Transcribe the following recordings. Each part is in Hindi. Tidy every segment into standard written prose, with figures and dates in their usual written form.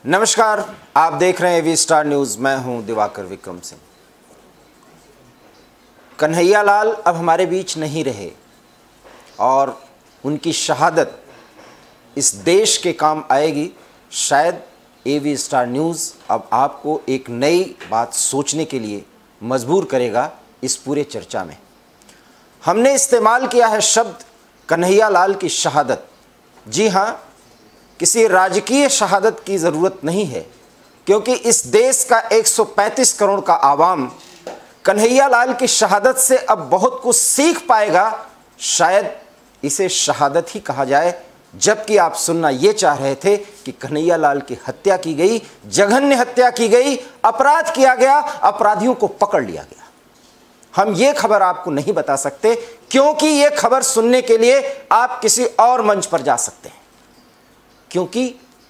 नमस्कार, आप देख रहे हैं वी स्टार न्यूज़। मैं हूं दिवाकर विक्रम सिंह। कन्हैया लाल अब हमारे बीच नहीं रहे और उनकी शहादत इस देश के काम आएगी। शायद वी स्टार न्यूज़ अब आपको एक नई बात सोचने के लिए मजबूर करेगा। इस पूरे चर्चा में हमने इस्तेमाल किया है शब्द कन्हैया लाल की शहादत। जी हाँ, किसी राजकीय शहादत की ज़रूरत नहीं है, क्योंकि इस देश का 135 करोड़ का आवाम कन्हैया लाल की शहादत से अब बहुत कुछ सीख पाएगा। शायद इसे शहादत ही कहा जाए, जबकि आप सुनना ये चाह रहे थे कि कन्हैया लाल की हत्या की गई, जघन्य हत्या की गई, अपराध किया गया, अपराधियों को पकड़ लिया गया। हम ये खबर आपको नहीं बता सकते, क्योंकि ये खबर सुनने के लिए आप किसी और मंच पर जा सकते हैं, क्योंकि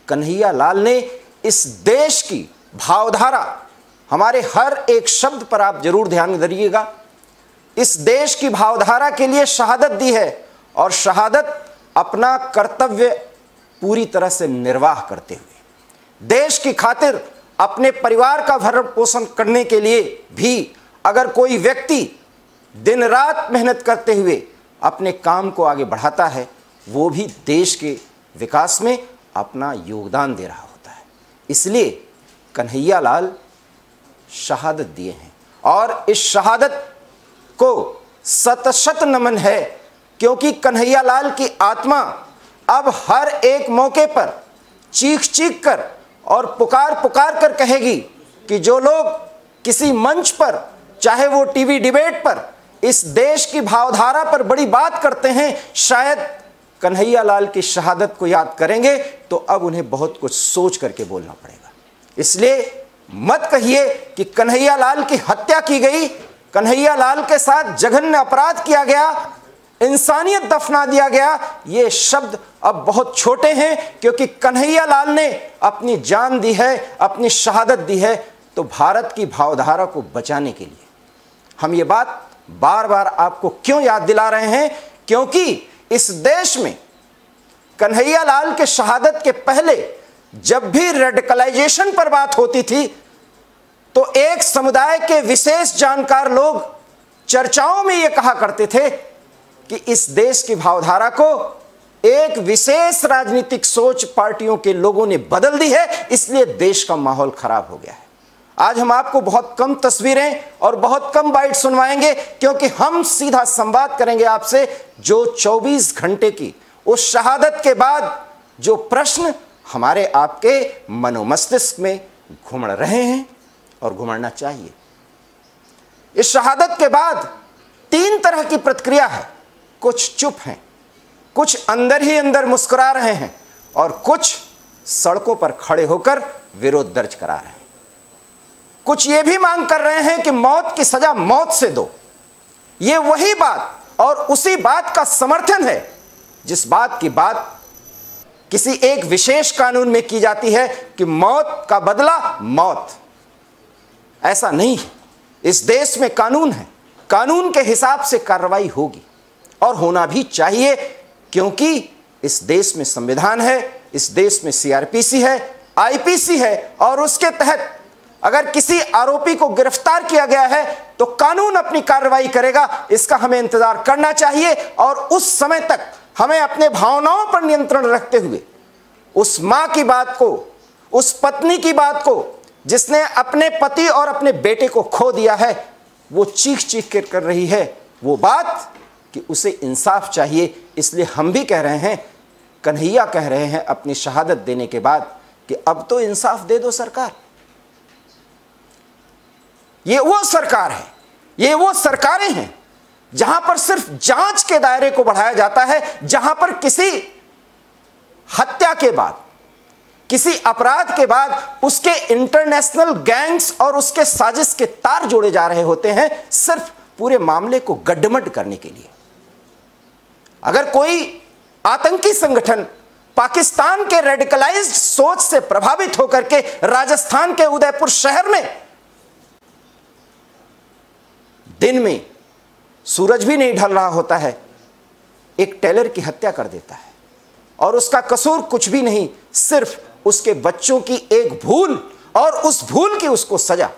कन्हैया लाल ने इस देश की भावधारा, हमारे हर एक शब्द पर आप जरूर ध्यान धरिएगा, इस देश की भावधारा के लिए शहादत दी है। और शहादत अपना कर्तव्य पूरी तरह से निर्वाह करते हुए, देश की खातिर अपने परिवार का भरण पोषण करने के लिए भी अगर कोई व्यक्ति दिन रात मेहनत करते हुए अपने काम को आगे बढ़ाता है, वो भी देश के विकास में अपना योगदान दे रहा होता है। इसलिए कन्हैया लाल शहादत दिए हैं और इस शहादत को शत शत नमन है, क्योंकि कन्हैया लाल की आत्मा अब हर एक मौके पर चीख चीख कर और पुकार पुकार कर कहेगी कि जो लोग किसी मंच पर, चाहे वो टीवी डिबेट पर, इस देश की भावधारा पर बड़ी बात करते हैं, शायद कन्हैया लाल की शहादत को याद करेंगे तो अब उन्हें बहुत कुछ सोच करके बोलना पड़ेगा। इसलिए मत कहिए कि कन्हैया लाल की हत्या की गई, कन्हैया लाल के साथ जघन्य अपराध किया गया, इंसानियत दफना दिया गया। ये शब्द अब बहुत छोटे हैं, क्योंकि कन्हैया लाल ने अपनी जान दी है, अपनी शहादत दी है, तो भारत की भावधारा को बचाने के लिए। हम ये बात बार बार आपको क्यों याद दिला रहे हैं? क्योंकि इस देश में कन्हैया लाल के शहादत के पहले जब भी रेडिकलाइजेशन पर बात होती थी, तो एक समुदाय के विशेष जानकार लोग चर्चाओं में यह कहा करते थे कि इस देश की भावधारा को एक विशेष राजनीतिक सोच पार्टियों के लोगों ने बदल दी है, इसलिए देश का माहौल खराब हो गया है। आज हम आपको बहुत कम तस्वीरें और बहुत कम बाइट सुनवाएंगे, क्योंकि हम सीधा संवाद करेंगे आपसे। जो 24 घंटे की उस शहादत के बाद जो प्रश्न हमारे आपके मनोमस्तिष्क में घुमड़ रहे हैं और घुमड़ना चाहिए। इस शहादत के बाद 3 तरह की प्रतिक्रिया है। कुछ चुप हैं, कुछ अंदर ही अंदर मुस्कुरा रहे हैं, और कुछ सड़कों पर खड़े होकर विरोध दर्ज करा रहे हैं। कुछ ये भी मांग कर रहे हैं कि मौत की सजा मौत से दो। ये वही बात और उसी बात का समर्थन है जिस बात की बात किसी एक विशेष कानून में की जाती है कि मौत का बदला मौत। ऐसा नहीं है। इस देश में कानून है, कानून के हिसाब से कार्रवाई होगी और होना भी चाहिए, क्योंकि इस देश में संविधान है, इस देश में सीआरपीसी है, आईपीसी है, और उसके तहत अगर किसी आरोपी को गिरफ्तार किया गया है तो कानून अपनी कार्रवाई करेगा। इसका हमें इंतजार करना चाहिए, और उस समय तक हमें अपने भावनाओं पर नियंत्रण रखते हुए उस मां की बात को, उस पत्नी की बात को जिसने अपने पति और अपने बेटे को खो दिया है, वो चीख चीख कर रही है वो बात कि उसे इंसाफ चाहिए। इसलिए हम भी कह रहे हैं, कन्हैया कह रहे हैं अपनी शहादत देने के बाद कि अब तो इंसाफ दे दो सरकार। ये वो सरकार है, ये वो सरकारें हैं जहां पर सिर्फ जांच के दायरे को बढ़ाया जाता है, जहां पर किसी हत्या के बाद, किसी अपराध के बाद उसके इंटरनेशनल गैंग्स और उसके साजिश के तार जोड़े जा रहे होते हैं, सिर्फ पूरे मामले को गड्ढमड करने के लिए। अगर कोई आतंकी संगठन पाकिस्तान के रेडिकलाइज्ड सोच से प्रभावित होकर के राजस्थान के उदयपुर शहर में दिन में सूरज भी नहीं ढल रहा होता है, एक टेलर की हत्या कर देता है, और उसका कसूर कुछ भी नहीं, सिर्फ उसके बच्चों की एक भूल और उस भूल की उसको सजा।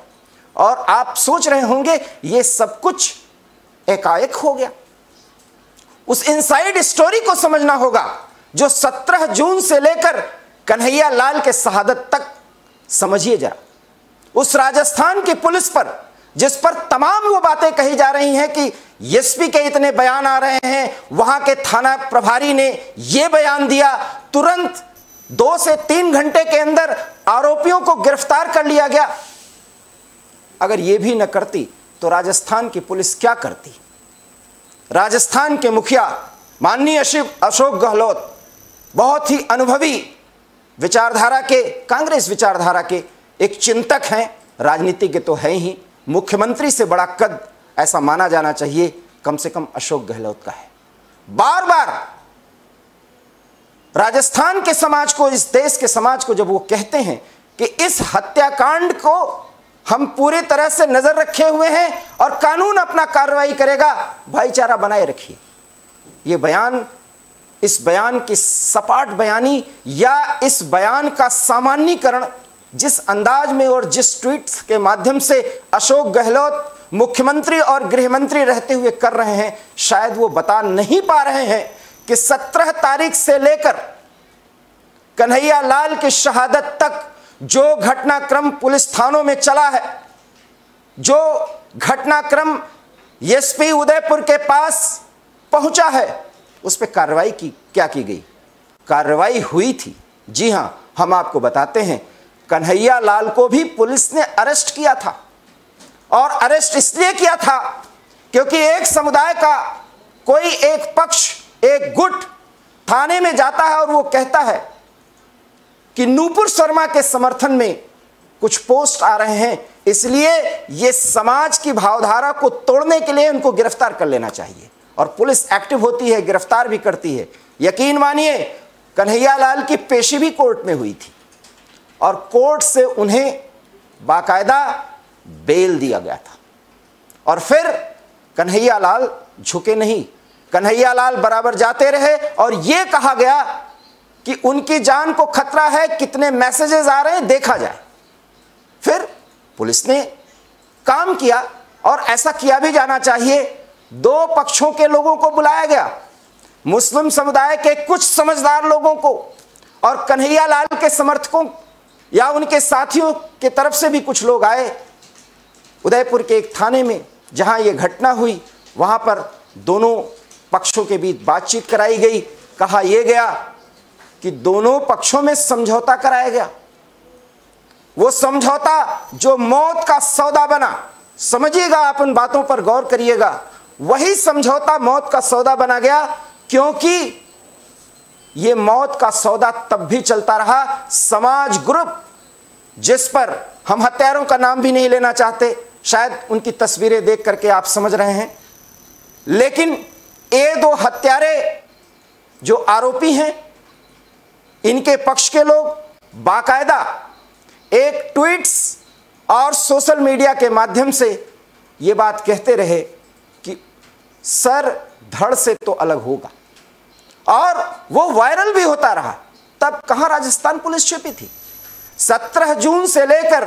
और आप सोच रहे होंगे ये सब कुछ एकाएक हो गया। उस इनसाइड स्टोरी को समझना होगा जो 17 जून से लेकर कन्हैया लाल के शहादत तक। समझिए जरा, उस राजस्थान की पुलिस पर, जिस पर तमाम वो बातें कही जा रही हैं कि एसपी के इतने बयान आ रहे हैं, वहां के थाना प्रभारी ने यह बयान दिया, तुरंत 2 से 3 घंटे के अंदर आरोपियों को गिरफ्तार कर लिया गया। अगर यह भी न करती तो राजस्थान की पुलिस क्या करती? राजस्थान के मुखिया माननीय अशोक गहलोत बहुत ही अनुभवी विचारधारा के, कांग्रेस विचारधारा के एक चिंतक हैं, राजनीतिज्ञ तो हैं ही। मुख्यमंत्री से बड़ा कद ऐसा माना जाना चाहिए कम से कम अशोक गहलोत का है। बार बार राजस्थान के समाज को, इस देश के समाज को जब वो कहते हैं कि इस हत्याकांड को हम पूरी तरह से नजर रखे हुए हैं और कानून अपना कार्रवाई करेगा, भाईचारा बनाए रखिए, ये बयान, इस बयान की सपाट बयानी या इस बयान का सामान्यीकरण जिस अंदाज में और जिस ट्वीट्स के माध्यम से अशोक गहलोत मुख्यमंत्री और गृह मंत्री रहते हुए कर रहे हैं, शायद वो बता नहीं पा रहे हैं कि 17 तारीख से लेकर कन्हैया लाल की शहादत तक जो घटनाक्रम पुलिस थानों में चला है, जो घटनाक्रम एसपी उदयपुर के पास पहुंचा है, उस पर कार्रवाई क्या की गई? कार्रवाई हुई थी। जी हां, हम आपको बताते हैं, कन्हैया लाल को भी पुलिस ने अरेस्ट किया था। और अरेस्ट इसलिए किया था क्योंकि एक समुदाय का कोई एक पक्ष, एक गुट थाने में जाता है और वो कहता है कि नूपुर शर्मा के समर्थन में कुछ पोस्ट आ रहे हैं, इसलिए ये समाज की भावधारा को तोड़ने के लिए उनको गिरफ्तार कर लेना चाहिए। और पुलिस एक्टिव होती है, गिरफ्तार भी करती है। यकीन मानिए, कन्हैया लाल की पेशी भी कोर्ट में हुई थी और कोर्ट से उन्हें बाकायदा बेल दिया गया था। और फिर कन्हैया लाल झुके नहीं, कन्हैया लाल बराबर जाते रहे और यह कहा गया कि उनकी जान को खतरा है, कितने मैसेजेस आ रहे हैं देखा जाए। फिर पुलिस ने काम किया और ऐसा किया भी जाना चाहिए। 2 पक्षों के लोगों को बुलाया गया, मुस्लिम समुदाय के कुछ समझदार लोगों को और कन्हैया लाल के समर्थकों या उनके साथियों की तरफ से भी कुछ लोग आए। उदयपुर के एक थाने में जहां यह घटना हुई, वहां पर दोनों पक्षों के बीच बातचीत कराई गई। कहा यह गया कि दोनों पक्षों में समझौता कराया गया। वो समझौता जो मौत का सौदा बना, समझिएगा, आप उन बातों पर गौर करिएगा, वही समझौता मौत का सौदा बना गया, क्योंकि ये मौत का सौदा तब भी चलता रहा। समाज ग्रुप, जिस पर हम हत्यारों का नाम भी नहीं लेना चाहते, शायद उनकी तस्वीरें देख करके आप समझ रहे हैं, लेकिन ये 2 हत्यारे जो आरोपी हैं, इनके पक्ष के लोग बाकायदा एक ट्वीट्स और सोशल मीडिया के माध्यम से ये बात कहते रहे कि सर धड़ से तो अलग होगा, और वो वायरल भी होता रहा। तब कहां राजस्थान पुलिस छिपी थी? 17 जून से लेकर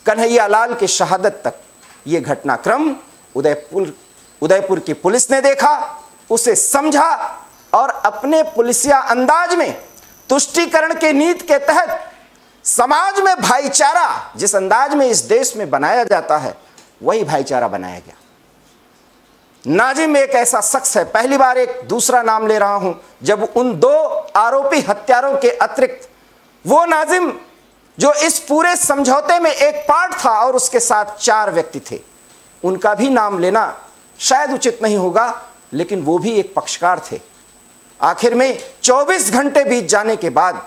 कन्हैया लाल की शहादत तक ये घटनाक्रम उदयपुर की पुलिस ने देखा, उसे समझा और अपने पुलिसिया अंदाज में तुष्टीकरण की नीति के तहत समाज में भाईचारा जिस अंदाज में इस देश में बनाया जाता है, वही भाईचारा बनाया गया। नाजिम एक ऐसा शख्स है, पहली बार एक दूसरा नाम ले रहा हूं, जब उन 2 आरोपी हत्यारों के अतिरिक्त वो नाजिम जो इस पूरे समझौते में एक पार्ट था और उसके साथ 4 व्यक्ति थे, उनका भी नाम लेना शायद उचित नहीं होगा, लेकिन वो भी एक पक्षकार थे। आखिर में 24 घंटे बीत जाने के बाद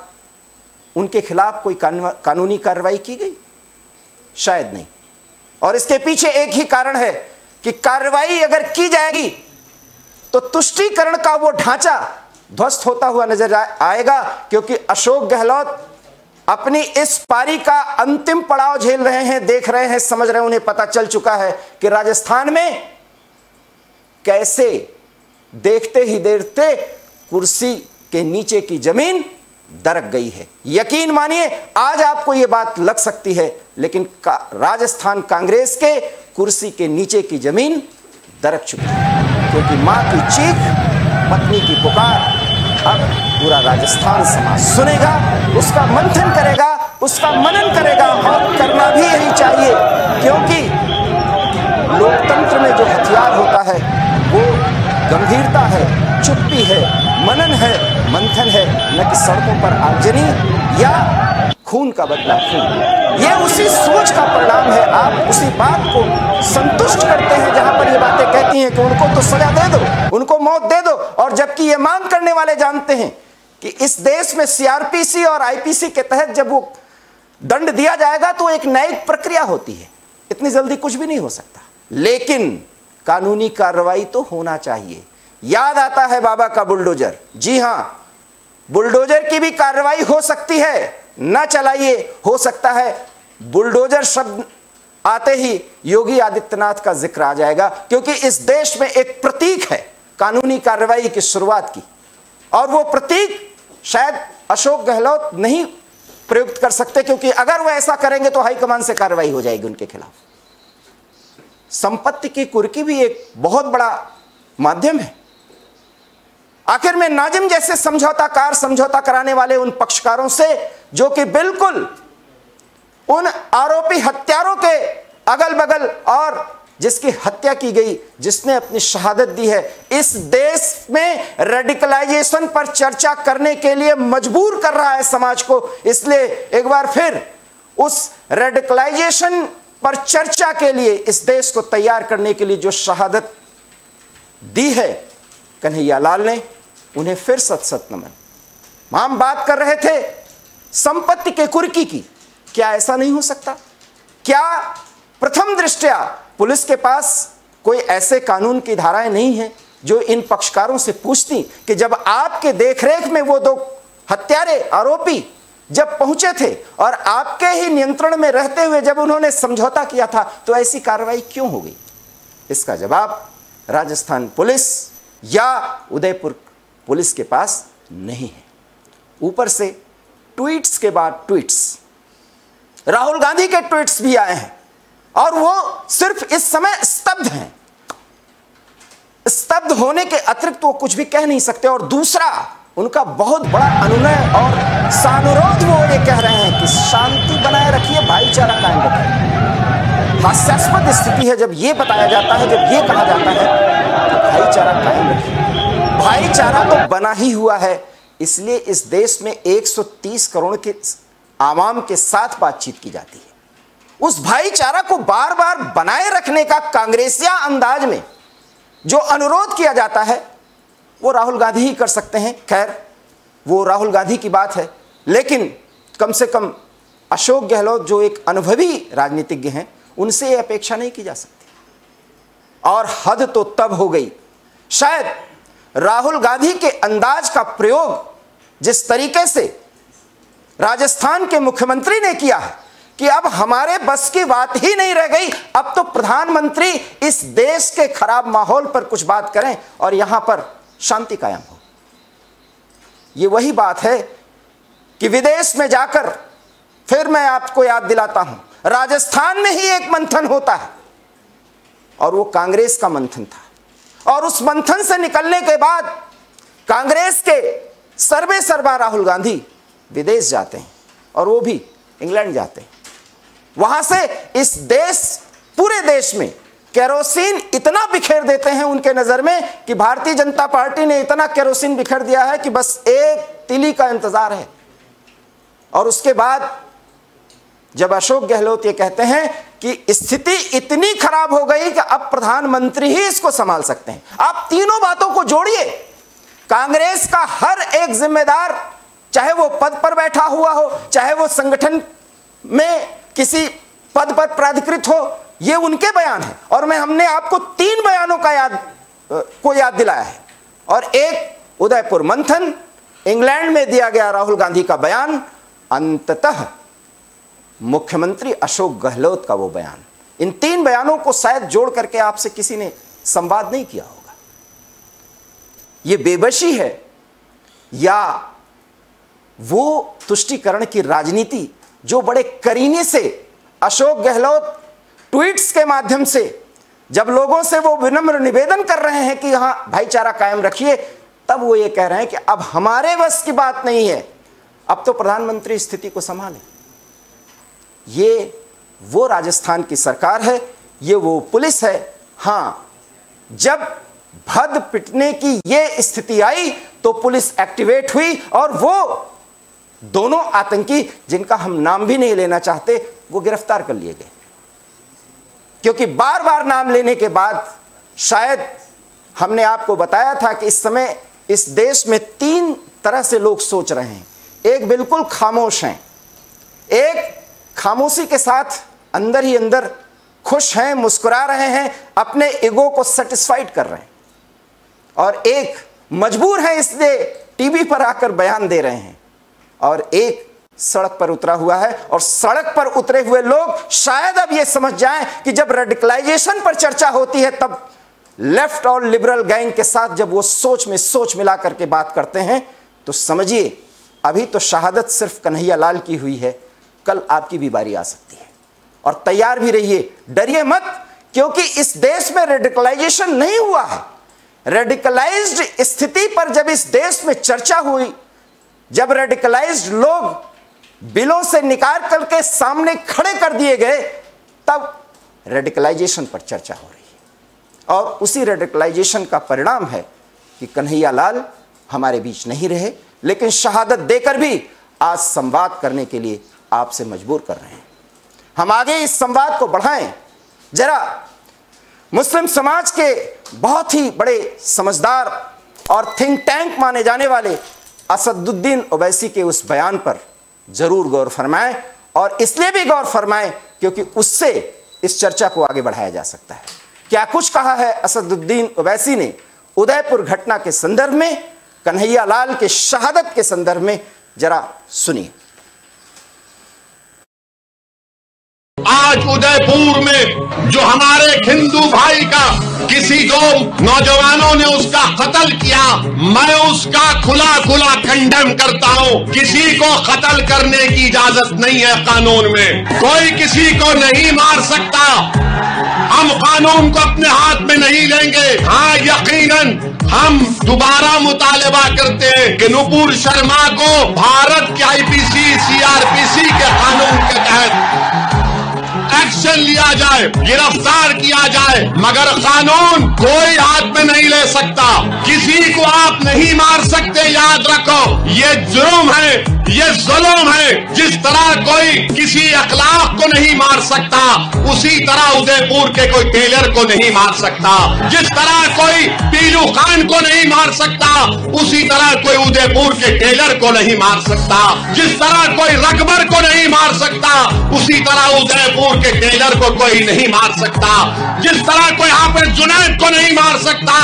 उनके खिलाफ कोई कानूनी कार्रवाई की गई? शायद नहीं। और इसके पीछे एक ही कारण है कि कार्रवाई अगर की जाएगी तो तुष्टीकरण का वो ढांचा ध्वस्त होता हुआ नजर आएगा, क्योंकि अशोक गहलोत अपनी इस पारी का अंतिम पड़ाव झेल रहे हैं, देख रहे हैं, समझ रहे हैं, उन्हें पता चल चुका है कि राजस्थान में कैसे देखते ही देखते कुर्सी के नीचे की जमीन दरक गई है। यकीन मानिए आज आपको यह बात लग सकती है, लेकिन राजस्थान कांग्रेस के कुर्सी के नीचे की जमीन दरक चुकी है, क्योंकि मां की चीख, पत्नी की पुकार अब पूरा राजस्थान समाज सुनेगा, उसका मंथन करेगा, उसका मनन करेगा, और करना भी यही चाहिए, क्योंकि लोकतंत्र में जो हथियार होता है वो गंभीरता है, चुप्पी है, मनन है, मंथन है, न कि सड़कों पर आगजनी या खून का बदला खून। ये उसी सोच का परिणाम है। आप उसी बात को संतुष्ट करते हैं जहां पर ये बातें कहती हैं कि उनको तो सजा दे दो, उनको मौत दे दो, और जबकि ये मांग करने वाले जानते हैं कि इस देश में सीआरपीसी और आईपीसी के तहत जब वो दंड दिया जाएगा तो एक न्यायिक प्रक्रिया होती है, इतनी जल्दी कुछ भी नहीं हो सकता, लेकिन कानूनी कार्रवाई तो होना चाहिए। याद आता है बाबा का बुलडोजर। जी हां, बुलडोजर की भी कार्रवाई हो सकती है, न चलाइए, हो सकता है बुलडोजर शब्द आते ही योगी आदित्यनाथ का जिक्र आ जाएगा, क्योंकि इस देश में एक प्रतीक है कानूनी कार्रवाई की शुरुआत की, और वो प्रतीक शायद अशोक गहलोत नहीं प्रयुक्त कर सकते, क्योंकि अगर वो ऐसा करेंगे तो हाईकमान से कार्रवाई हो जाएगी उनके खिलाफ। संपत्ति की कुर्की भी एक बहुत बड़ा माध्यम है। आखिर में नाजिम जैसे समझौता कराने वाले उन पक्षकारों से जो कि बिल्कुल उन आरोपी हत्यारों के अगल बगल और जिसकी हत्या की गई, जिसने अपनी शहादत दी है, इस देश में रेडिकलाइजेशन पर चर्चा करने के लिए मजबूर कर रहा है समाज को। इसलिए एक बार फिर उस रेडिकलाइजेशन पर चर्चा के लिए इस देश को तैयार करने के लिए जो शहादत दी है कन्हैया लाल ने, उन्हें फिर सत नमन। हम बात कर रहे थे संपत्ति के कुर्की की, क्या ऐसा नहीं हो सकता? क्या प्रथम दृष्टया पुलिस के पास कोई ऐसे कानून की धाराएं नहीं हैं जो इन पक्षकारों से पूछती कि जब आपके देखरेख में वो दो हत्यारे आरोपी जब पहुंचे थे और आपके ही नियंत्रण में रहते हुए जब उन्होंने समझौता किया था, तो ऐसी कार्रवाई क्यों हो गई? इसका जवाब राजस्थान पुलिस या उदयपुर पुलिस के पास नहीं है। ऊपर से ट्वीट्स के बाद ट्वीट्स, राहुल गांधी के ट्वीट्स भी आए हैं और वो सिर्फ इस समय स्तब्ध हैं। स्तब्ध होने के अतिरिक्त वो कुछ भी कह नहीं सकते। और दूसरा, उनका बहुत बड़ा अनुनय और सानुरोध वो ये कह रहे हैं कि शांति बनाए रखिए, भाईचारा कायम रखिए। हास्यास्पद स्थिति है जब ये बताया जाता है, जब ये कहा जाता है कि भाईचारा कायम रखिए। भाईचारा तो बना ही हुआ है, इसलिए इस देश में 130 करोड़ के आवाम के साथ बातचीत की जाती है। उस भाईचारा को बार बार बनाए रखने का कांग्रेसिया अंदाज में जो अनुरोध किया जाता है वो राहुल गांधी ही कर सकते हैं। खैर, वो राहुल गांधी की बात है, लेकिन कम से कम अशोक गहलोत जो एक अनुभवी राजनीतिज्ञ हैं, उनसे ये अपेक्षा नहीं की जा सकती। और हद तो तब हो गई, शायद राहुल गांधी के अंदाज का प्रयोग जिस तरीके से राजस्थान के मुख्यमंत्री ने किया है कि अब हमारे बस की बात ही नहीं रह गई, अब तो प्रधानमंत्री इस देश के खराब माहौल पर कुछ बात करें और यहां पर शांति कायम हो। यह वही बात है कि विदेश में जाकर, फिर मैं आपको याद दिलाता हूं, राजस्थान में ही एक मंथन होता है और वो कांग्रेस का मंथन था। और उस मंथन से निकलने के बाद कांग्रेस के सर्वे सर्वा राहुल गांधी विदेश जाते हैं और वो भी इंग्लैंड जाते हैं। वहां से इस देश, पूरे देश में केरोसिन इतना बिखेर देते हैं उनके नजर में कि भारतीय जनता पार्टी ने इतना केरोसिन बिखेर दिया है कि बस एक तिली का इंतजार है। और उसके बाद जब अशोक गहलोत ये कहते हैं कि स्थिति इतनी खराब हो गई कि अब प्रधानमंत्री ही इसको संभाल सकते हैं, आप तीनों बातों को जोड़िए। कांग्रेस का हर एक जिम्मेदार, चाहे वो पद पर बैठा हुआ हो, चाहे वो संगठन में किसी पद पर प्राधिकृत हो, ये उनके बयान है। और हमने आपको 3 बयानों का याद दिलाया है। और एक उदयपुर मंथन, इंग्लैंड में दिया गया राहुल गांधी का बयान, अंततः मुख्यमंत्री अशोक गहलोत का वो बयान। इन 3 बयानों को शायद जोड़ करके आपसे किसी ने संवाद नहीं किया होगा। ये बेबसी है या वो तुष्टीकरण की राजनीति जो बड़े करीने से अशोक गहलोत ट्वीट्स के माध्यम से जब लोगों से वो विनम्र निवेदन कर रहे हैं कि हाँ भाईचारा कायम रखिए, तब वो ये कह रहे हैं कि अब हमारे बस की बात नहीं है, अब तो प्रधानमंत्री स्थिति को संभालें। ये वो राजस्थान की सरकार है, ये वो पुलिस है। हाँ, जब भद पिटने की ये स्थिति आई तो पुलिस एक्टिवेट हुई और वो दोनों आतंकी, जिनका हम नाम भी नहीं लेना चाहते, वो गिरफ्तार कर लिए गए। क्योंकि बार बार नाम लेने के बाद शायद हमने आपको बताया था कि इस समय इस देश में 3 तरह से लोग सोच रहे हैं। एक बिल्कुल खामोश हैं, एक खामोशी के साथ अंदर ही अंदर खुश हैं, मुस्कुरा रहे हैं, अपने ईगो को सेटिस्फाइड कर रहे हैं, और एक मजबूर है इसलिए टीवी पर आकर बयान दे रहे हैं, और एक सड़क पर उतरा हुआ है। और सड़क पर उतरे हुए लोग शायद अब ये समझ जाएं कि जब रेडिकलाइजेशन पर चर्चा होती है तब लेफ्ट और लिबरल गैंग के साथ जब वो सोच में सोच मिला करके बात करते हैं, तो समझिए अभी तो शहादत सिर्फ कन्हैया लाल की हुई है, कल आपकी भी बारी आ सकती है। और तैयार भी रहिए, डरिए मत, क्योंकि इस देश में रेडिकलाइजेशन नहीं हुआ है। रेडिकलाइज्ड स्थिति पर जब इस देश में चर्चा हुई, जब रेडिकलाइज्ड लोग बिलों से निकाल करके सामने खड़े कर दिए गए, तब रेडिकलाइजेशन पर चर्चा हो रही है। और उसी रेडिकलाइजेशन का परिणाम है कि कन्हैया लाल हमारे बीच नहीं रहे, लेकिन शहादत देकर भी आज संवाद करने के लिए आपसे मजबूर कर रहे हैं। हम आगे इस संवाद को बढ़ाएं। जरा मुस्लिम समाज के बहुत ही बड़े समझदार और थिंक टैंक माने जाने वाले असदुद्दीन ओवैसी के उस बयान पर जरूर गौर फरमाएं, और इसलिए भी गौर फरमाएं क्योंकि उससे इस चर्चा को आगे बढ़ाया जा सकता है। क्या कुछ कहा है असदुद्दीन ओवैसी ने उदयपुर घटना के संदर्भ में, कन्हैया लाल के शहादत के संदर्भ में, जरा सुनिए। आज उदयपुर में जो हमारे हिंदू भाई का किसी 2 नौजवानों ने उसका कत्ल किया, मैं उसका खुला खुला कंडेम करता हूं। किसी को कत्ल करने की इजाजत नहीं है कानून में, कोई किसी को नहीं मार सकता। हम कानून को अपने हाथ में नहीं लेंगे। हाँ, यकीनन हम दोबारा मुतालबा करते हैं कि नुपुर शर्मा को भारत के आईपीसी सीआरपीसी के कानून के तहत एक्शन लिया जाए, गिरफ्तार किया जाए, मगर कानून कोई हाथ में नहीं ले सकता। किसी को आप नहीं मार सकते, याद रखो। ये जुर्म है, ये जुल्म है। जिस तरह कोई किसी अखलाक को नहीं मार सकता, उसी तरह उदयपुर के कोई टेलर को नहीं मार सकता। जिस तरह कोई पीलू खान को नहीं मार सकता, उसी तरह कोई उदयपुर के टेलर को नहीं मार सकता। जिस तरह कोई रकबर को नहीं मार सकता, उसी तरह उदयपुर के टेलर को कोई नहीं मार सकता। जिस तरह कोई हाफिज जुनैद को नहीं मार सकता,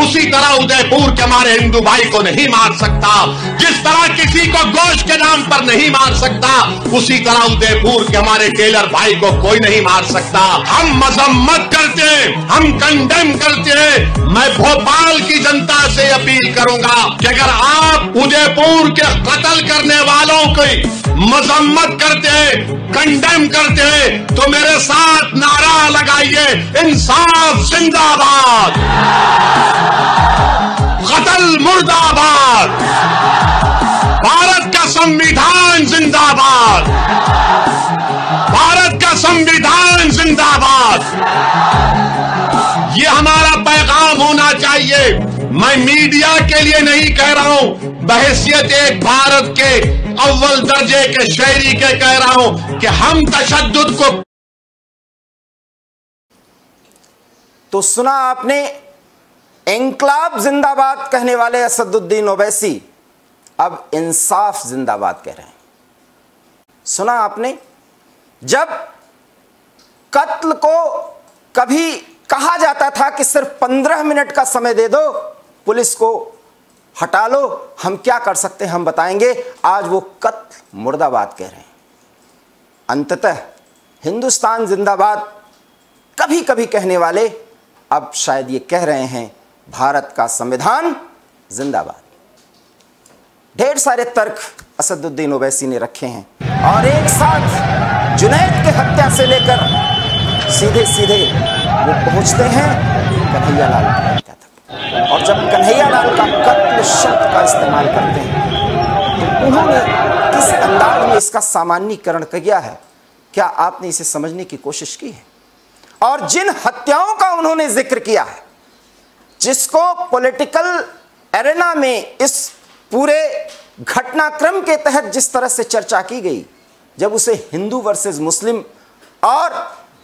उसी तरह उदयपुर के हमारे हिंदू भाई को नहीं मार सकता। जिस तरह किसी को गोश्त के नाम पर नहीं मार सकता, उसी तरह उदयपुर के हमारे टेलर भाई को कोई नहीं मार सकता। हम मजम्मत करते हैं, हम कंडेम करते हैं। मैं भोपाल की जनता से अपील करूंगा कि अगर आप उदयपुर के कत्ल करने वालों की मजम्मत करते हैं, कंडेम करते हैं, तो मेरे साथ नारा लगाइए, इंसाफ जिंदाबाद, कत्ल मुर्दाबाद, भारत का संविधान जिंदाबाद, भारत का संविधान जिंदाबाद। ये हमारा पैगाम होना चाहिए। मैं मीडिया के लिए नहीं कह रहा हूं, बहैसियत एक भारत के अव्वल दर्जे के शहरी के कह रहा हूं कि हम तशद्दुद को। तो सुना आपने, इंकलाब जिंदाबाद कहने वाले असदुद्दीन ओवैसी अब इंसाफ जिंदाबाद कह रहे हैं। सुना आपने, जब कत्ल को कभी कहा जाता था कि सिर्फ 15 मिनट का समय दे दो, पुलिस को हटा लो, हम क्या कर सकते हैं हम बताएंगे, आज वो कत्ल मुर्दाबाद कह रहे हैं। अंततः हिंदुस्तान जिंदाबाद कभी कभी कहने वाले अब शायद ये कह रहे हैं भारत का संविधान जिंदाबाद। ढेर सारे तर्क असदुद्दीन ओवैसी ने रखे हैं और एक साथ जुनैद के हत्या से लेकर सीधे सीधे वो पहुंचते हैं कन्हैयालाल की हत्या तक। और जब कन्हैयालाल का कत्ल शब्द का इस्तेमाल करते हैं तो उन्होंने किस अंदाज में इसका सामान्यीकरण किया है, क्या आपने इसे समझने की कोशिश की है? और जिन हत्याओं का उन्होंने जिक्र किया है, जिसको पॉलिटिकल एरेना में इस पूरे घटनाक्रम के तहत जिस तरह से चर्चा की गई, जब उसे हिंदू वर्सेस मुस्लिम और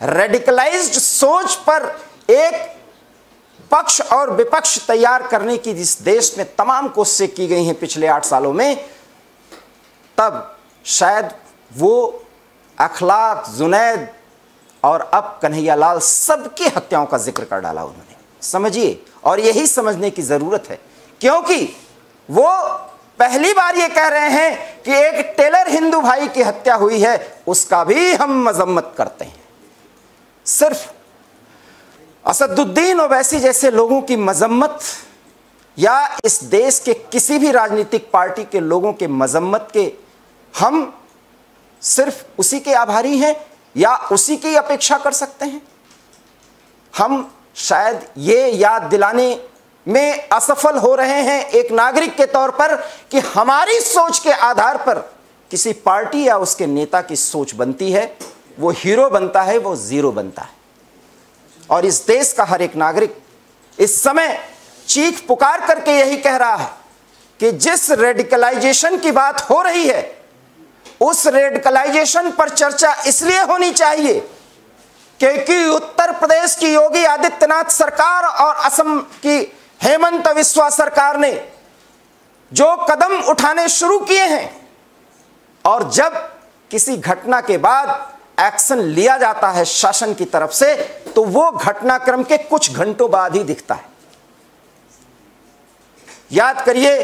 रेडिकलाइज्ड सोच पर एक पक्ष और विपक्ष तैयार करने की जिस देश में तमाम कोशिशें की गई हैं पिछले 8 सालों में, तब शायद वो अखलाक, जुनैद और अब कन्हैयालाल सबकी हत्याओं का जिक्र कर डाला उन्होंने। समझिए, और यही समझने की जरूरत है, क्योंकि वो पहली बार ये कह रहे हैं कि एक टेलर हिंदू भाई की हत्या हुई है, उसका भी हम मजम्मत करते हैं। सिर्फ असदुद्दीन ओवैसी जैसे लोगों की मजम्मत या इस देश के किसी भी राजनीतिक पार्टी के लोगों के मजम्मत के हम सिर्फ उसी के आभारी हैं या उसी की अपेक्षा कर सकते हैं? हम शायद ये याद दिलाने में असफल हो रहे हैं एक नागरिक के तौर पर कि हमारी सोच के आधार पर किसी पार्टी या उसके नेता की सोच बनती है, वो हीरो बनता है, वो जीरो बनता है। और इस देश का हर एक नागरिक इस समय चीख पुकार करके यही कह रहा है कि जिस रेडिकलाइजेशन की बात हो रही है, उस रेडिकलाइजेशन पर चर्चा इसलिए होनी चाहिए क्योंकि उत्तर प्रदेश की योगी आदित्यनाथ सरकार और असम की हेमंत बिस्वा सरकार ने जो कदम उठाने शुरू किए हैं, और जब किसी घटना के बाद एक्शन लिया जाता है शासन की तरफ से, तो वो घटनाक्रम के कुछ घंटों बाद ही दिखता है। याद करिए,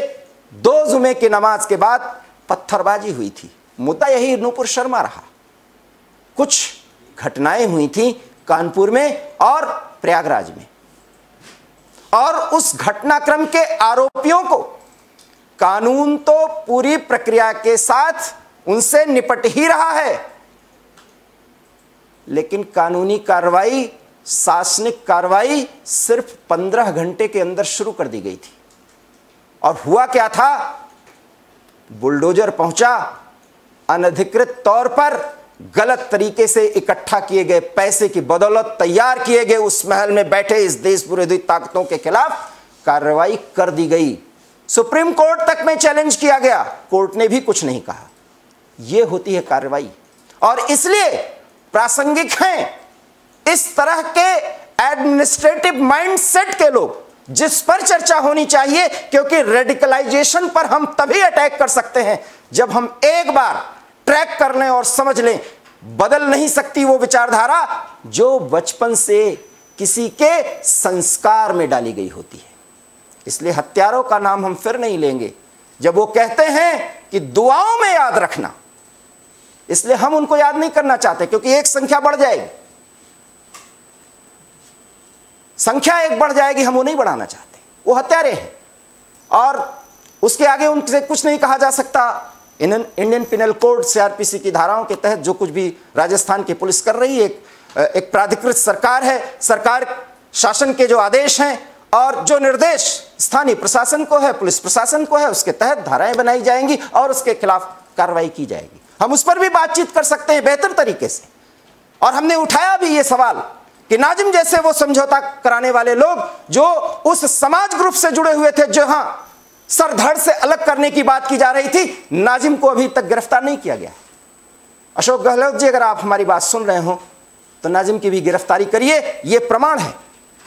2 जुमे की नमाज के बाद पत्थरबाजी हुई थी, मुद्दा यही नूपुर शर्मा रहा। कुछ घटनाएं हुई थी कानपुर में और प्रयागराज में, और उस घटनाक्रम के आरोपियों को कानून तो पूरी प्रक्रिया के साथ उनसे निपट ही रहा है, लेकिन कानूनी कार्रवाई, शासनिक कार्रवाई सिर्फ 15 घंटे के अंदर शुरू कर दी गई थी। और हुआ क्या था? बुलडोजर पहुंचा, अनधिकृत तौर पर गलत तरीके से इकट्ठा किए गए पैसे की बदौलत तैयार किए गए उस महल में बैठे इस देश विरोधी ताकतों के खिलाफ कार्रवाई कर दी गई। सुप्रीम कोर्ट तक में चैलेंज किया गया, कोर्ट ने भी कुछ नहीं कहा। यह होती है कार्रवाई, और इसलिए प्रासंगिक हैं इस तरह के एडमिनिस्ट्रेटिव माइंडसेट के लोग, जिस पर चर्चा होनी चाहिए, क्योंकि रेडिकलाइजेशन पर हम तभी अटैक कर सकते हैं जब हम एक बार ट्रैक कर लें और समझ लें बदल नहीं सकती वो विचारधारा जो बचपन से किसी के संस्कार में डाली गई होती है। इसलिए हत्यारों का नाम हम फिर नहीं लेंगे जब वो कहते हैं कि दुआओं में याद रखना, इसलिए हम उनको याद नहीं करना चाहते, क्योंकि एक संख्या बढ़ जाएगी, संख्या एक बढ़ जाएगी, हम वो नहीं बढ़ाना चाहते। वो हत्यारे हैं और उसके आगे उनसे कुछ नहीं कहा जा सकता। इंडियन पिनल कोड सीआरपीसी की धाराओं के तहत जो कुछ भी राजस्थान की पुलिस कर रही है, एक प्राधिकृत सरकार है, सरकार शासन के जो आदेश हैं और जो निर्देश स्थानीय प्रशासन को है, पुलिस प्रशासन को है, उसके तहत धाराएं बनाई जाएंगी और उसके खिलाफ कार्रवाई की जाएगी। हम उस पर भी बातचीत कर सकते हैं बेहतर तरीके से। और हमने उठाया भी ये सवाल कि नाजिम जैसे वो समझौता कराने वाले लोग जो उस समाज ग्रुप से जुड़े हुए थे, जो हां सर धड़ से अलग करने की बात की जा रही थी, नाजिम को अभी तक गिरफ्तार नहीं किया गया। अशोक गहलोत जी, अगर आप हमारी बात सुन रहे हो तो नाजिम की भी गिरफ्तारी करिए, ये प्रमाण है।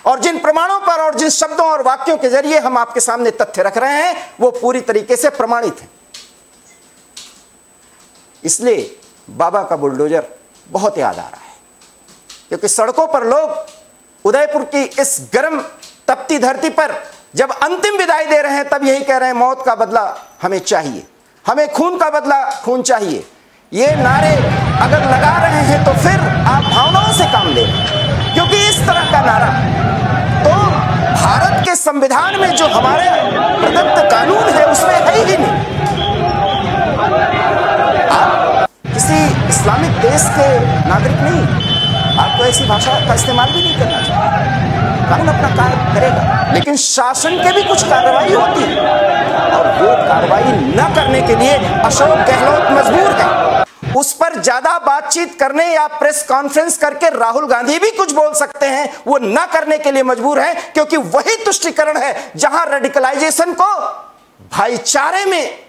और जिन प्रमाणों पर और जिन शब्दों और वाक्यों के जरिए हम आपके सामने तथ्य रख रहे हैं, वो पूरी तरीके से प्रमाणित है। इसलिए बाबा का बुलडोजर बहुत याद आ रहा है, क्योंकि सड़कों पर लोग उदयपुर की इस गर्म तपती धरती पर जब अंतिम विदाई दे रहे हैं, तब यही कह रहे हैं मौत का बदला हमें चाहिए, हमें खून का बदला खून चाहिए। ये नारे अगर लगा रहे हैं तो फिर आप भावनाओं से काम ले, क्योंकि इस तरह का नारा तो भारत के संविधान में जो हमारे प्रदत्त कानून है उसमें है ही नहीं। इस्लामिक देश के नागरिक नहीं, आपको ऐसी भाषा का इस्तेमाल भी नहीं करना चाहिए। कानून अपना कार्य करेगा, लेकिन शासन के भी कुछ कार्रवाई होती है और वो कार्रवाई न करने के लिए अशोक गहलोत मजबूर है। उस पर ज्यादा बातचीत करने या प्रेस कॉन्फ्रेंस करके राहुल गांधी भी कुछ बोल सकते हैं, वो न करने के लिए मजबूर हैं, क्योंकि वही तुष्टिकरण है जहां रेडिकलाइजेशन को भाईचारे में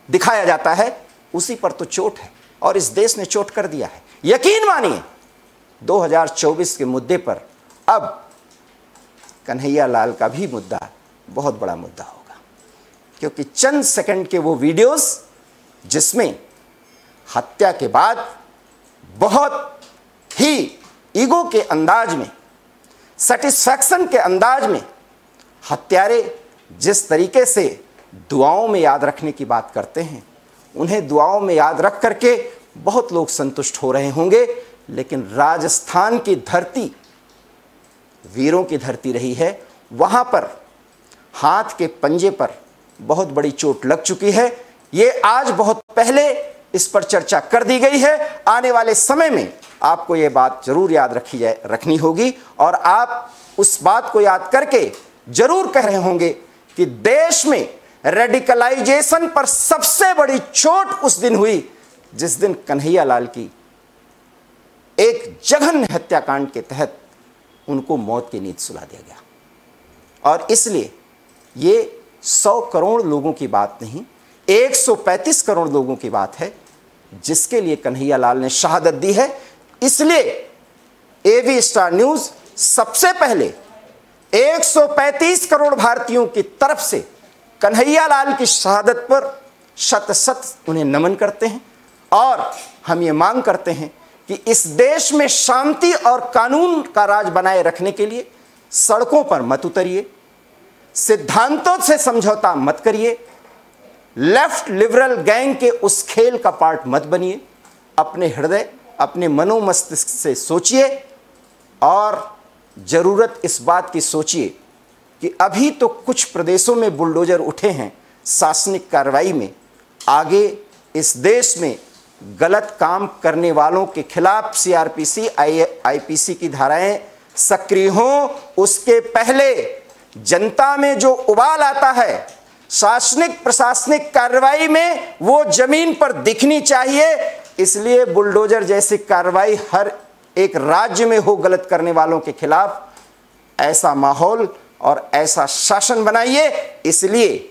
दिखाया जाता है, उसी पर तो चोट है और इस देश ने चोट कर दिया है। यकीन मानिए 2024 के मुद्दे पर अब कन्हैया लाल का भी मुद्दा बहुत बड़ा मुद्दा होगा, क्योंकि चंद सेकंड के वो वीडियोस जिसमें हत्या के बाद बहुत ही ईगो के अंदाज में, सेटिस्फैक्शन के अंदाज में हत्यारे जिस तरीके से दुआओं में याद रखने की बात करते हैं, उन्हें दुआओं में याद रख करके बहुत लोग संतुष्ट हो रहे होंगे, लेकिन राजस्थान की धरती वीरों की धरती रही है। वहां पर हाथ के पंजे पर बहुत बड़ी चोट लग चुकी है। ये आज बहुत पहले इस पर चर्चा कर दी गई है। आने वाले समय में आपको ये बात जरूर याद रखनी होगी और आप उस बात को याद करके जरूर कह रहे होंगे कि देश में रेडिकलाइजेशन पर सबसे बड़ी चोट उस दिन हुई जिस दिन कन्हैया लाल की एक जघन्य हत्याकांड के तहत उनको मौत की नींद सुला दिया गया। और इसलिए ये 100 करोड़ लोगों की बात नहीं, 135 करोड़ लोगों की बात है जिसके लिए कन्हैया लाल ने शहादत दी है। इसलिए एवी स्टार न्यूज सबसे पहले 135 करोड़ भारतीयों की तरफ से कन्हैया लाल की शहादत पर शत उन्हें नमन करते हैं और हम ये मांग करते हैं कि इस देश में शांति और कानून का राज बनाए रखने के लिए सड़कों पर मत उतरिए, सिद्धांतों से समझौता मत करिए, लेफ्ट लिबरल गैंग के उस खेल का पार्ट मत बनिए। अपने हृदय, अपने मनोमस्तिष्क से सोचिए और जरूरत इस बात की सोचिए कि अभी तो कुछ प्रदेशों में बुलडोजर उठे हैं शासनिक कार्रवाई में, आगे इस देश में गलत काम करने वालों के खिलाफ सीआरपीसी, आईपीसी की धाराएं सक्रिय हों। उसके पहले जनता में जो उबाल आता है शासनिक प्रशासनिक कार्रवाई में, वो जमीन पर दिखनी चाहिए। इसलिए बुलडोजर जैसी कार्रवाई हर एक राज्य में हो गलत करने वालों के खिलाफ, ऐसा माहौल और ऐसा शासन बनाइए। इसलिए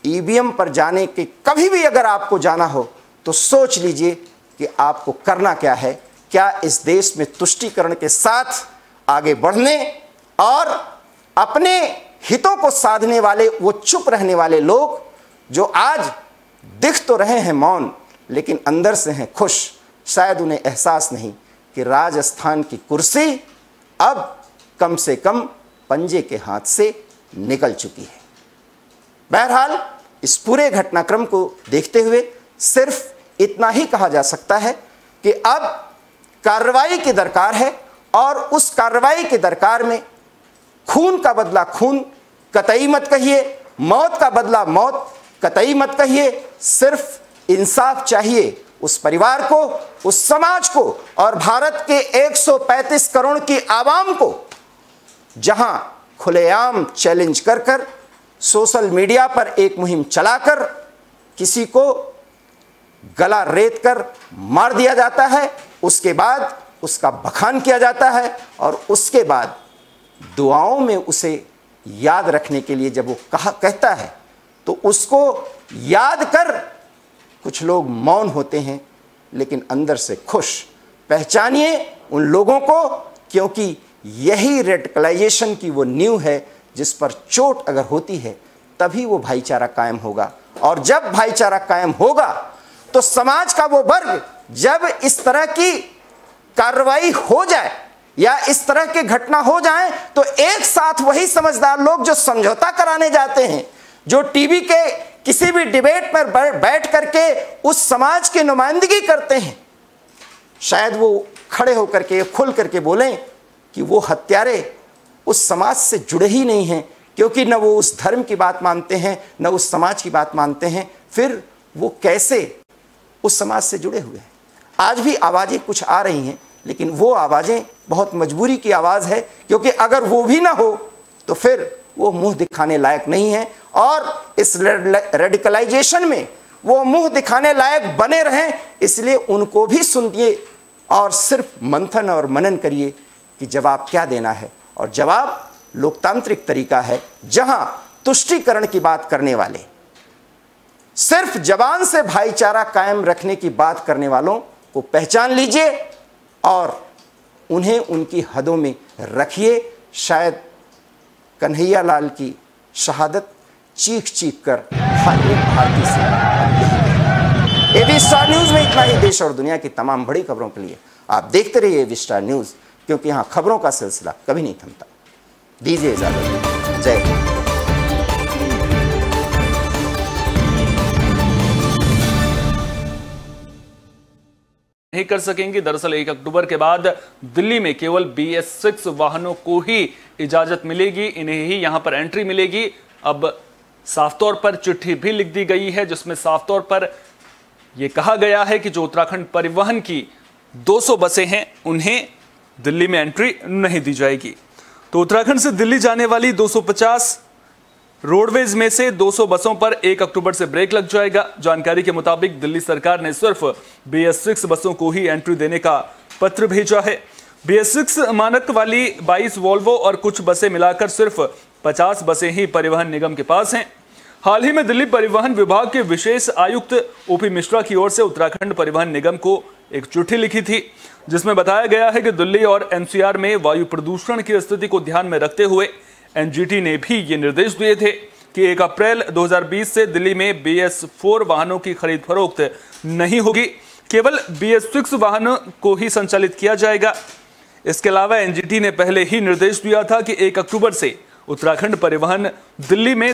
ईवीएम पर जाने के कभी भी अगर आपको जाना हो तो सोच लीजिए कि आपको करना क्या है। क्या इस देश में तुष्टीकरण के साथ आगे बढ़ने और अपने हितों को साधने वाले वो चुप रहने वाले लोग जो आज दिख तो रहे हैं मौन लेकिन अंदर से हैं खुश, शायद उन्हें एहसास नहीं कि राजस्थान की कुर्सी अब कम से कम पंजे के हाथ से निकल चुकी है। बहरहाल इस पूरे घटनाक्रम को देखते हुए सिर्फ इतना ही कहा जा सकता है कि अब कार्रवाई की दरकार है और उस कार्रवाई के दरकार में खून का बदला खून कतई मत कहिए, मौत का बदला मौत कतई मत कहिए। सिर्फ इंसाफ चाहिए उस परिवार को, उस समाज को और भारत के 135 करोड़ की आवाम को, जहां खुलेआम चैलेंज कर कर सोशल मीडिया पर एक मुहिम चलाकर किसी को गला रेत कर मार दिया जाता है, उसके बाद उसका बखान किया जाता है और उसके बाद दुआओं में उसे याद रखने के लिए जब वो कहता है तो उसको याद कर कुछ लोग मौन होते हैं लेकिन अंदर से खुश। पहचानिए उन लोगों को, क्योंकि यही रेडिकलाइजेशन की वो नींव है जिस पर चोट अगर होती है तभी वो भाईचारा कायम होगा। और जब भाईचारा कायम होगा तो समाज का वो वर्ग जब इस तरह की कार्रवाई हो जाए या इस तरह के घटना हो जाए तो एक साथ वही समझदार लोग जो समझौता कराने जाते हैं, जो टीवी के किसी भी डिबेट पर बैठ करके उस समाज की नुमाइंदगी करते हैं, शायद वो खड़े होकर के खुल करके बोलें कि वो हत्यारे उस समाज से जुड़े ही नहीं हैं, क्योंकि न वो उस धर्म की बात मानते हैं न उस समाज की बात मानते हैं। फिर वो कैसे उस समाज से जुड़े हुए हैं। आज भी आवाज़ें कुछ आ रही हैं, लेकिन वो आवाज़ें बहुत मजबूरी की आवाज़ है, क्योंकि अगर वो भी ना हो तो फिर वो मुंह दिखाने लायक नहीं है, और इस रेडिकलाइजेशन में वो मुंह दिखाने लायक बने रहें, इसलिए उनको भी सुनिए और सिर्फ मंथन और मनन करिए कि जवाब क्या देना है। और जवाब लोकतांत्रिक तरीका है, जहां तुष्टीकरण की बात करने वाले, सिर्फ जबान से भाईचारा कायम रखने की बात करने वालों को पहचान लीजिए और उन्हें उनकी हदों में रखिए। शायद कन्हैया लाल की शहादत चीख चीख कर हर एक भारतीय से। एबी स्टार न्यूज़ में इतना ही। देश और दुनिया की तमाम बड़ी खबरों के लिए आप देखते रहिए एबी स्टार न्यूज़, क्योंकि यहाँ खबरों का सिलसिला कभी नहीं थमता। दीजिए इजाजत। जय हिंद। नहीं कर सकेंगे। दरअसल 1 अक्टूबर के बाद दिल्ली में केवल BS6 वाहनों को ही इजाजत मिलेगी, इन्हें ही यहां पर एंट्री मिलेगी। अब साफ तौर पर चिट्ठी भी लिख दी गई है, जिसमें साफ तौर पर यह कहा गया है कि जो उत्तराखंड परिवहन की 200 बसें हैं, उन्हें दिल्ली में एंट्री नहीं दी जाएगी। तो उत्तराखंड से दिल्ली जाने वाली 250 रोडवेज में से 200 बसों पर 1 अक्टूबर से ब्रेक लग जाएगा। जानकारी के मुताबिक दिल्ली सरकार ने सिर्फ BS6 बसों को ही एंट्री देने का पत्र भेजा है। BS6 मानक वाली 22 वोल्वो और कुछ बसें मिलाकर सिर्फ 50 बसें ही परिवहन निगम के पास हैं। हाल ही में दिल्ली परिवहन विभाग के विशेष आयुक्त OP मिश्रा की ओर से उत्तराखंड परिवहन निगम को एक चिट्ठी लिखी थी, जिसमें बताया गया है कि दिल्ली और NCR में वायु प्रदूषण की स्थिति को ध्यान में रखते हुए NGT ने भी ये निर्देश दिए थे कि 1 अप्रैल 2020 से दिल्ली में BS4 वाहनों की खरीद फरोख्त नहीं होगी, केवल BS6 वाहनों को ही संचालित किया जाएगा। इसके अलावा NGT ने पहले ही निर्देश दिया था कि 1 अक्टूबर से उत्तराखंड परिवहन दिल्ली में